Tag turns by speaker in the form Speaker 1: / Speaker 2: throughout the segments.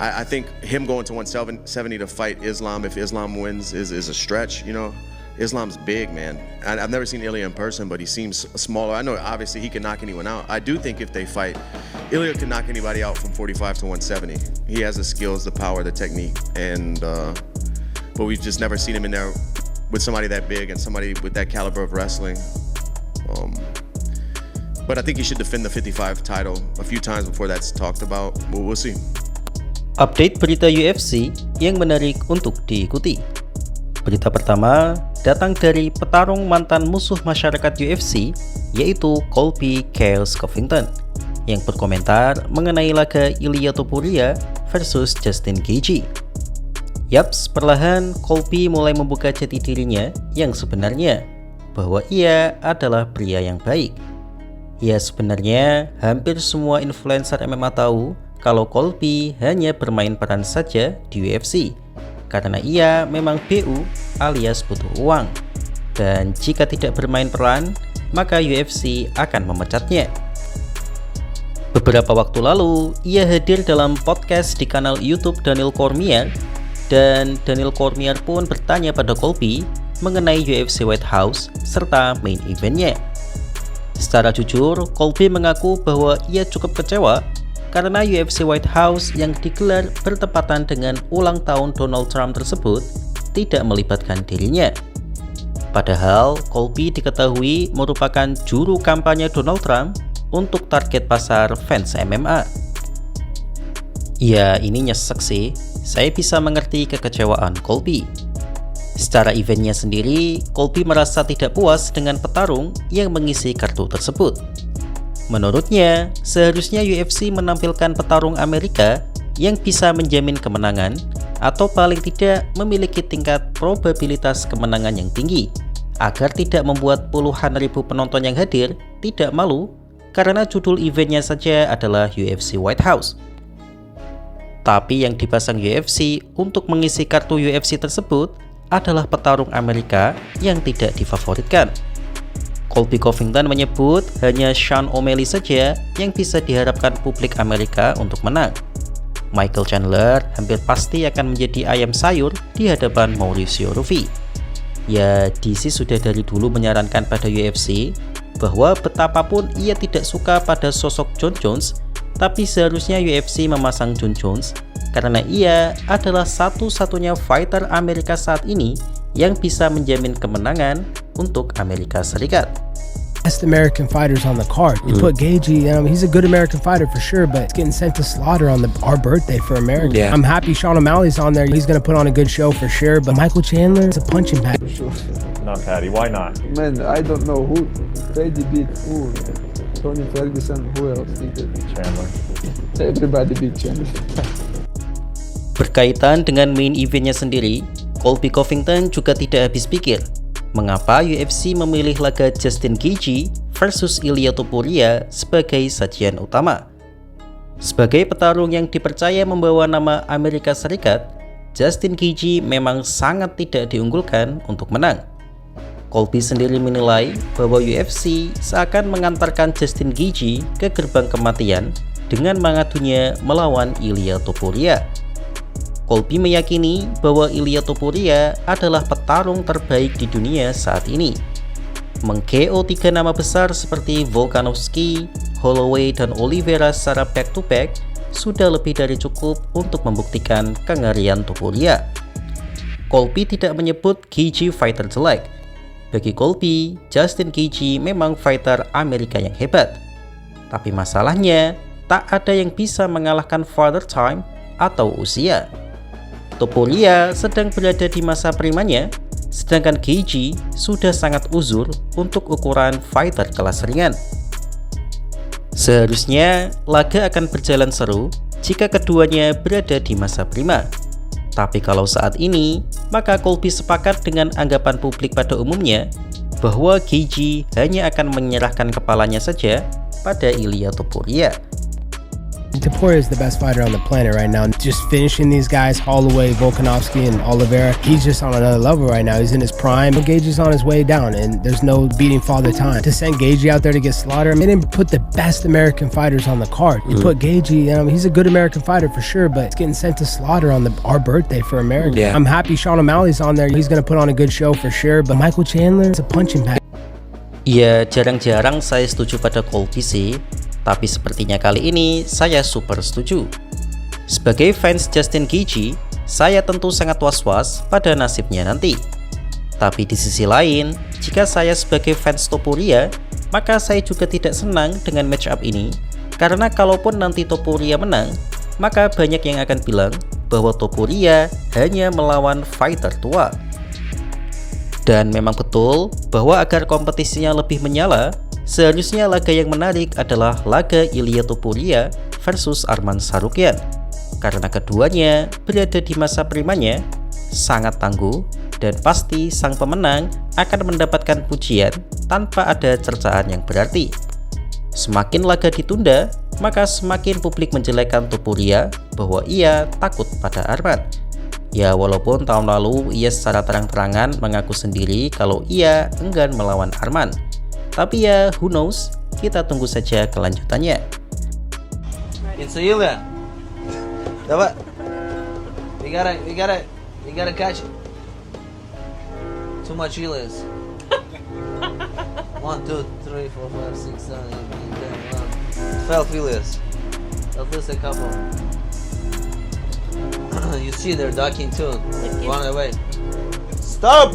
Speaker 1: I think him going to 170 to fight Islam, if Islam wins, is a stretch, Islam's big, man. I've never seen Ilya in person, but he seems smaller. I know, obviously, he can knock anyone out. I do think if they fight, Ilya can knock anybody out from 45 to 170. He has the skills, the power, the technique, but we've just never seen him in there with somebody that big and somebody with that caliber of wrestling. But I think he should defend the 55 title a few times before that's talked about. We'll see.
Speaker 2: Update berita UFC yang menarik untuk diikuti. Berita pertama datang dari petarung mantan musuh masyarakat UFC, yaitu Colby Chaos Covington, yang berkomentar mengenai laga Ilia Topuria versus Justin Gaethje. Yaps, perlahan Colby mulai membuka jati dirinya yang sebenarnya, bahwa ia adalah pria yang baik. Ya, sebenarnya hampir semua influencer MMA tahu kalau Colby hanya bermain peran saja di UFC, karena ia memang BU alias butuh uang, dan jika tidak bermain peran, maka UFC akan memecatnya. Beberapa waktu lalu, ia hadir dalam podcast di kanal YouTube Daniel Cormier, dan Daniel Cormier pun bertanya pada Colby mengenai UFC White House serta main eventnya. Secara jujur, Colby mengaku bahwa ia cukup kecewa karena UFC White House yang digelar bertepatan dengan ulang tahun Donald Trump tersebut tidak melibatkan dirinya. Padahal Colby diketahui merupakan juru kampanye Donald Trump untuk target pasar fans MMA. Ya, ini nyesek sih. Saya bisa mengerti kekecewaan Colby. Secara eventnya sendiri, Colby merasa tidak puas dengan petarung yang mengisi kartu tersebut. Menurutnya, seharusnya UFC menampilkan petarung Amerika yang bisa menjamin kemenangan atau paling tidak memiliki tingkat probabilitas kemenangan yang tinggi, agar tidak membuat puluhan ribu penonton yang hadir tidak malu karena judul eventnya saja adalah UFC White House. Tapi yang dipasang UFC untuk mengisi kartu UFC tersebut adalah petarung Amerika yang tidak difavoritkan. Colby Covington menyebut hanya Sean O'Malley saja yang bisa diharapkan publik Amerika untuk menang. Michael Chandler hampir pasti akan menjadi ayam sayur di hadapan Mauricio Rufy. Ya, DC sudah dari dulu menyarankan pada UFC bahwa betapapun ia tidak suka pada sosok Jon Jones, tapi seharusnya UFC memasang Jon Jones karena ia adalah satu-satunya fighter Amerika saat ini yang bisa menjamin kemenangan untuk Amerika Serikat.
Speaker 3: Best American fighters on the card. You put Gaethje, he's a good American fighter for sure, but he's getting sent to slaughter on our birthday for America.
Speaker 4: Yeah.
Speaker 3: I'm happy Sean O'Malley's on there. He's going to put on a good show for sure, but Michael Chandler is a punching bag.
Speaker 5: Not Patty, why not?
Speaker 6: Man, I don't know who. Patty beat who? Tony Ferguson, who else did it?
Speaker 5: Chandler.
Speaker 6: Everybody beat Chandler.
Speaker 2: Berkaitan dengan main eventnya sendiri, Colby Covington juga tidak habis pikir mengapa UFC memilih laga Justin Gaethje versus Ilia Topuria sebagai sajian utama. Sebagai petarung yang dipercaya membawa nama Amerika Serikat, Justin Gaethje memang sangat tidak diunggulkan untuk menang. Colby sendiri menilai bahwa UFC seakan mengantarkan Justin Gaethje ke gerbang kematian dengan mengadunya melawan Ilia Topuria. Colby meyakini bahwa Ilia Topuria adalah petarung terbaik di dunia saat ini. Meng-KO 3 nama besar seperti Volkanovski, Holloway, dan Oliveira secara back-to-back sudah lebih dari cukup untuk membuktikan kengerian Topuria. Colby tidak menyebut Gaethje fighter jelek. Bagi Colby, Justin Gaethje memang fighter Amerika yang hebat. Tapi masalahnya, tak ada yang bisa mengalahkan Father Time atau usia. Topuria sedang berada di masa primanya, sedangkan Gaethje sudah sangat uzur untuk ukuran fighter kelas ringan. Seharusnya laga akan berjalan seru jika keduanya berada di masa prima. Tapi kalau saat ini, maka Colby sepakat dengan anggapan publik pada umumnya bahwa Gaethje hanya akan menyerahkan kepalanya saja pada Ilia Topuria.
Speaker 3: Topuria is the best fighter on the planet right now. Just finishing these guys, Holloway, Volkanovski, and Oliveira. He's just on another level right now. He's in his prime. Gaethje's on his way down, and there's no beating Father Time. To send Gaethje out there to get slaughtered, they didn't put the best American fighters on the card. You put Gaethje, he's a good American fighter for sure, but he's getting sent to slaughter on our birthday for America.
Speaker 2: Yeah.
Speaker 3: I'm happy Sean O'Malley's on there. He's going to put on a good show for sure, but Michael Chandler is a punching bag.
Speaker 2: Ya, jarang-jarang saya setuju pada Colby sih, tapi sepertinya kali ini saya super setuju. Sebagai fans Justin Gaethje, saya tentu sangat was-was pada nasibnya nanti. Tapi di sisi lain, jika saya sebagai fans Topuria, maka saya juga tidak senang dengan match up ini, karena kalaupun nanti Topuria menang, maka banyak yang akan bilang bahwa Topuria hanya melawan fighter tua. Dan memang betul bahwa agar kompetisinya lebih menyala, seharusnya laga yang menarik adalah laga Ilia Topuria versus Arman Tsarukyan, karena keduanya berada di masa primanya, sangat tangguh, dan pasti sang pemenang akan mendapatkan pujian tanpa ada cercaan yang berarti. Semakin laga ditunda, maka semakin publik menjelekkan Topuria bahwa ia takut pada Arman. Ya, walaupun tahun lalu ia secara terang-terangan mengaku sendiri kalau ia enggan melawan Arman. Tapi ya, who knows, kita tunggu saja kelanjutannya.
Speaker 4: It's Ilya. Давай. We gotta catch it. Too much Ilyas. 1, 2, 3, 4, 5, 6, 7, 8, 9, 10, 12 Ilyas. At least a couple. You see they're ducking too. Run away. Stop!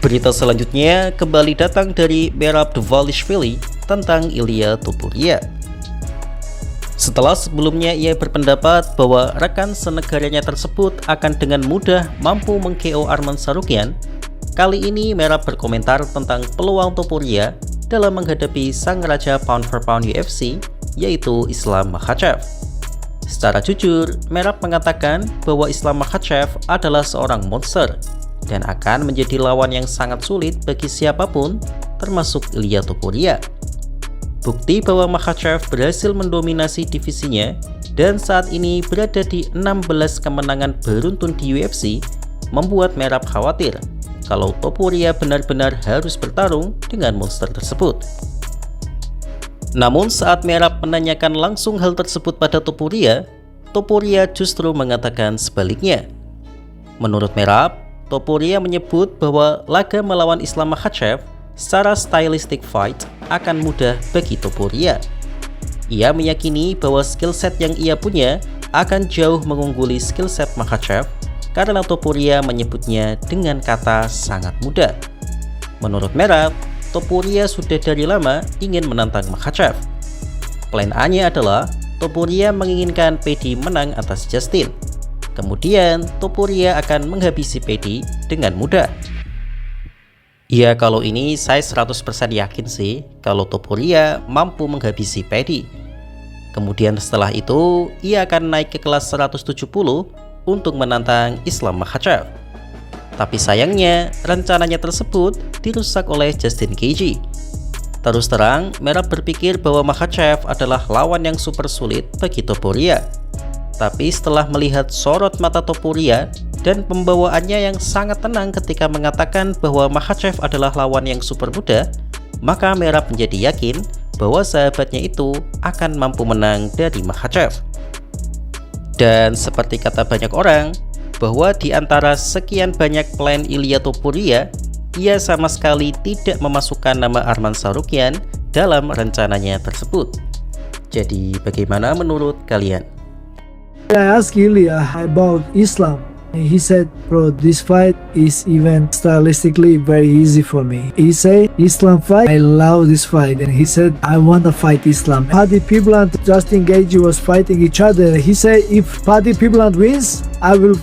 Speaker 2: Berita selanjutnya kembali datang dari Merab Dvalishvili tentang Ilia Topuria. Setelah sebelumnya ia berpendapat bahwa rekan senegaranya tersebut akan dengan mudah mampu meng-KO Arman Tsarukyan, kali ini Merab berkomentar tentang peluang Topuria dalam menghadapi sang raja pound for pound UFC, yaitu Islam Makhachev. Secara jujur, Merab mengatakan bahwa Islam Makhachev adalah seorang monster dan akan menjadi lawan yang sangat sulit bagi siapapun, termasuk Ilia Topuria. Bukti bahwa Makhachev berhasil mendominasi divisinya dan saat ini berada di 16 kemenangan beruntun di UFC membuat Merab khawatir kalau Topuria benar-benar harus bertarung dengan monster tersebut. Namun saat Merab menanyakan langsung hal tersebut pada Topuria, Topuria justru mengatakan sebaliknya. Menurut Merab, Topuria menyebut bahwa laga melawan Islam Makhachev secara stylistic fight akan mudah bagi Topuria. Ia meyakini bahwa skill set yang ia punya akan jauh mengungguli skill set Makhachev karena Topuria menyebutnya dengan kata sangat mudah. Menurut Merab, Topuria sudah dari lama ingin menantang Makhachev. Plan A-nya adalah Topuria menginginkan Paddy menang atas Justin. Kemudian Topuria akan menghabisi Paddy dengan mudah. Ya, kalau ini saya 100% yakin sih kalau Topuria mampu menghabisi Paddy. Kemudian setelah itu ia akan naik ke kelas 170 untuk menantang Islam Makhachev. Tapi sayangnya, rencananya tersebut dirusak oleh Justin Gaethje. Terus terang, Merab berpikir bahwa Makhachev adalah lawan yang super sulit bagi Topuria. Tapi setelah melihat sorot mata Topuria dan pembawaannya yang sangat tenang ketika mengatakan bahwa Makhachev adalah lawan yang super mudah, maka Merab menjadi yakin bahwa sahabatnya itu akan mampu menang dari Makhachev. Dan seperti kata banyak orang, bahwa di antara sekian banyak plan Ilia Topuria, ia sama sekali tidak memasukkan nama Arman Tsarukyan dalam rencananya tersebut. Jadi bagaimana menurut kalian?
Speaker 7: I asked Ilya about Islam. He said, bro, this fight is even stylistically very easy for me. He said, Islam fight, I love this fight. And he said, I want to fight Islam. Paddy Pimblett and Justin Gaethje was fighting each other. He said, if Paddy Pimblett wins, I will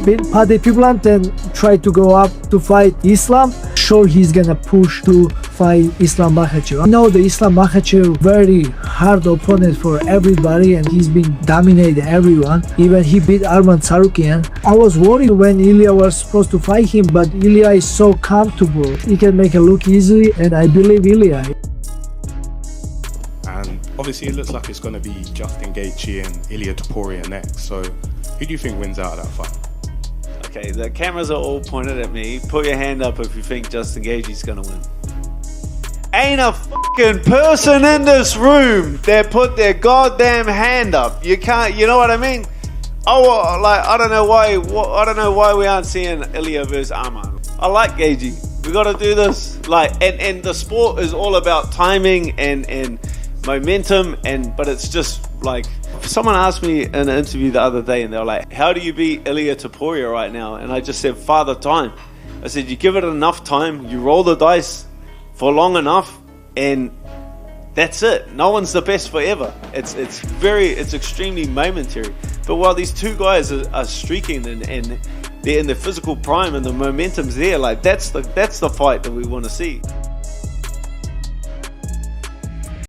Speaker 7: beat Paddy Pimblett and try to go up to fight Islam. Sure, he's gonna push to fight Islam Makhachev. I know the Islam Makhachev very hard opponent for everybody, and he's been dominating everyone. Even he beat Arman Tsarukyan. I was worried when Ilya was supposed to fight him, but Ilya is so comfortable. He can make it look easy, and I believe Ilya.
Speaker 8: Obviously, it looks like it's going to be Justin Gaethje and Ilia Topuria next. So, who do you think wins out of that fight?
Speaker 9: Okay, the cameras are all pointed at me. Put your hand up if you think Justin Gaethje's gonna win. Ain't a fucking person in this room that put their goddamn hand up. You can't. You know what I mean? Oh, like I don't know why. I don't know why we aren't seeing Ilia versus Arman. I like Gaethje. We got to do this. Like, and the sport is all about timing and momentum, but it's just like, someone asked me in an interview the other day, and they were like, how do you beat Ilia Topuria right now? And I just said, Father Time. I said, you give it enough time, you roll the dice for long enough, and that's it. No one's the best forever. It's extremely momentary. But while these two guys are streaking and they're in the physical prime and the momentum's there, like that's the fight that we want to see.